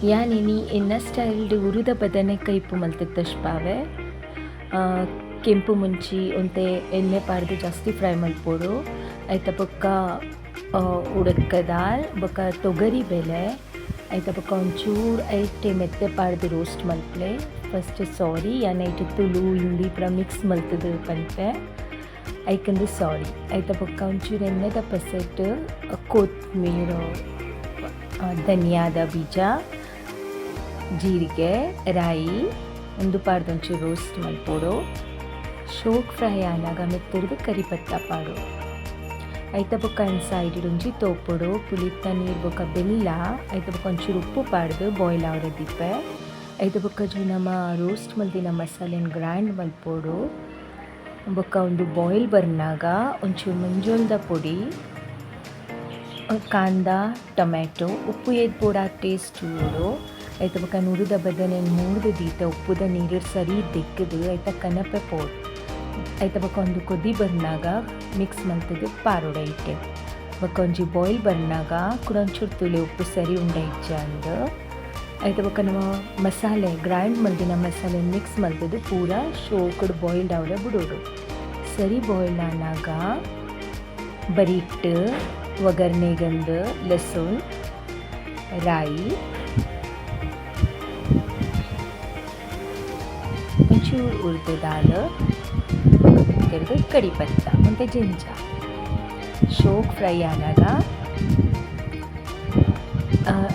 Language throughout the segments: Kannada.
ಯಾನಿನಿ ಎನ್ನ ಸ್ಟೈಲ್ಡ್ ಉರಿದ ಬದನೆಕಾಯಿ ಇಪ್ಪು ಮಲ್ತಿದ್ದ ತಷ್ಪಾವೆ ಕೆಂಪು ಮುಂಚಿ ಒಂತೆ ಎಣ್ಣೆ ಪಾಡ್ದು ಜಾಸ್ತಿ ಫ್ರೈ ಮಲ್ಪೊಡು ಐತ ಬೊಕ್ಕ ಉಡಕ್ಕ ದಾಲ್ ಬೊಕ್ಕ ತೊಗರಿ ಬೇಳೆ ಐತ ಬೊಕ್ಕ ಒಂಚೂರು ಐಟೆ ಮೆತ್ತೆ ಪಾಡ್ದು ರೋಸ್ಟ್ ಮಲ್ಪಲೆ ಫಸ್ಟ್ ಸಾರಿ ಯಾನ್ ಐಟೆ ತುಳು ಹಿಂದಿ ಪೂರ ಮಿಕ್ಸ್ ಮಲ್ತದು ಪನ್ಪೆ ಐಕಂದು ಸಾರಿ ಐತ ಬೊಕ್ಕ ಒಂಚೂರು ಎಣ್ಣೆದ ಪಸೆಟ್ ಕೊತ್ಮೀರು ಧನಿಯಾದ ಬೀಜ ಜೀರಿಗೆ ರಾಯಿ ಒಂದು ಪಾಡ್ದೊಂಚೂರು ರೋಸ್ಟ್ ಮಲ್ಪೊಡು ಶೋಕ್ ಫ್ರೈ ಆನಾಗ ಮೆತ್ತಡ್ದು ಕರಿಪತ್ತ ಪಾಡು ಐತ ಬೊಕ್ಕ ಒಂದು ಸೈಡ್ ಒಂಜಿ ತೋಪುಡು ಪುಳಿತ ನೀರು ಬೊಕ್ಕ ಬೆಲ್ಲ ಐತ ಬೊಕ್ಕ ಒಂಚೂರು ಉಪ್ಪು ಪಾಡ್ದು ಬಾಯ್ಲ್ ಆವರದಿಪ್ಪೆ ಐತ ಬೊಕ್ಕ ಜೋ ನಮ್ಮ ರೋಸ್ಟ್ ಮಲ್ದಿನ ಮಸಾಲೆನ ಗ್ರೈಂಡ್ ಮಲ್ಪೊಡು ಬೊಕ್ಕ ಒಂದು ಬಾಯ್ಲ್ ಬರ್ನಾಗ ಒಂಚೂರು ಮಂಜೋಳದ ಪೊಡಿ ಕಾಂದ ಟೊಮ್ಯಾಟೊ ಉಪ್ಪು ಎದ್ದು ಪೋಡ ಟೇಸ್ಟ್ ಉಡು ಐತ ಬೊಕ್ಕ ನುರಿದ ಬದನೆ ಮೂರ್ದು ದೀತ ಉಪ್ಪುದ ನೀರು ಸರಿ ತೆಗ್ದು ಐತ ಕನಪೆ ಪೋಡು ಐತ ಬೊಕ್ಕ ಒಂದು ಕೊದಿ ಬರ್ನಾಗ ಮಿಕ್ಸ್ ಮಲ್ತದು ಪಾರೋಡ ಇಟ್ಟೆ ಬೊಕ್ಕ ಒಂಜಿ ಬಾಯ್ಲ್ ಬರ್ನಾಗ ಕೂಡ ಒಂಚೂರು ತುಳಿ ಉಪ್ಪು ಸರಿ ಉಂಡ ಇಜ್ಜ ಅಂದು ಐತ ಬೊಕ್ಕ ನಮ್ಮ ಮಸಾಲೆ ಗ್ರೈಂಡ್ ಮಲ್ದಿನ ಮಸಾಲೆ ಮಿಕ್ಸ್ ಮಲ್ತದು ಪೂರ ಶೋಕುಡು ಬಾಯ್ಲ್ಡ್ ಆವಡ ಬಿಡೋಡು ಸರಿ ಬಾಯ್ಲ್ ಆನಾಗ ಬರಿಟ್ಟು ಒಗ್ಗರಣೆಗಂದು ಲಸೂನ್ ರಾಯಿ ಒಂಚೂರು ಉರ್ದು ದಾಲ್ ತಿರ್ದು ಕಡಿಪತ್ತ ಮತ್ತು ಜಿಂಜ ಶೋಕ್ ಫ್ರೈ ಆನಾಗ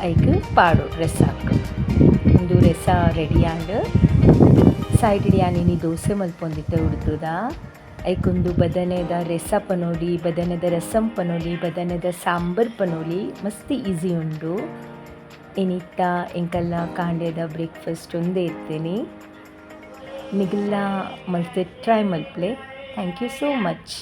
ಐಕ್ ಪಾಡು ರೆಸಾಕ್ ಒಂದು ರೆಸ ರೆಡಿ ಆಂಡ್ ಸೈಡ್ ಯಾನಿನಿ ದೋಸೆ ಮಲ್ಪೊಂದಿತ್ತೆ ಉಡ್ದುದ ಐಕೊಂದು ಬದನೆದ ರೆಸ ಪನೋಲಿ ಬದನೆದ ರಸಂ ಪನೋಲಿ ಬದನೆದ ಸಾಂಬಾರ್ ಪನೋಲಿ ಮಸ್ತ್ ಈಸಿ ಉಂಡು ಇನಿತ್ತ ಎಂಕಲ್ನ ಕಾಂಡೆದ ಬ್ರೇಕ್ಫಾಸ್ಟ್ ಒಂದೇ ಇರ್ತೀನಿ ನಿಗಲ್ಲ ಮಲ್ತೆ ಟ್ರೈ ಮಲ್ಪ್ಲೆ ಥ್ಯಾಂಕ್ ಯು ಸೋ ಮಚ್.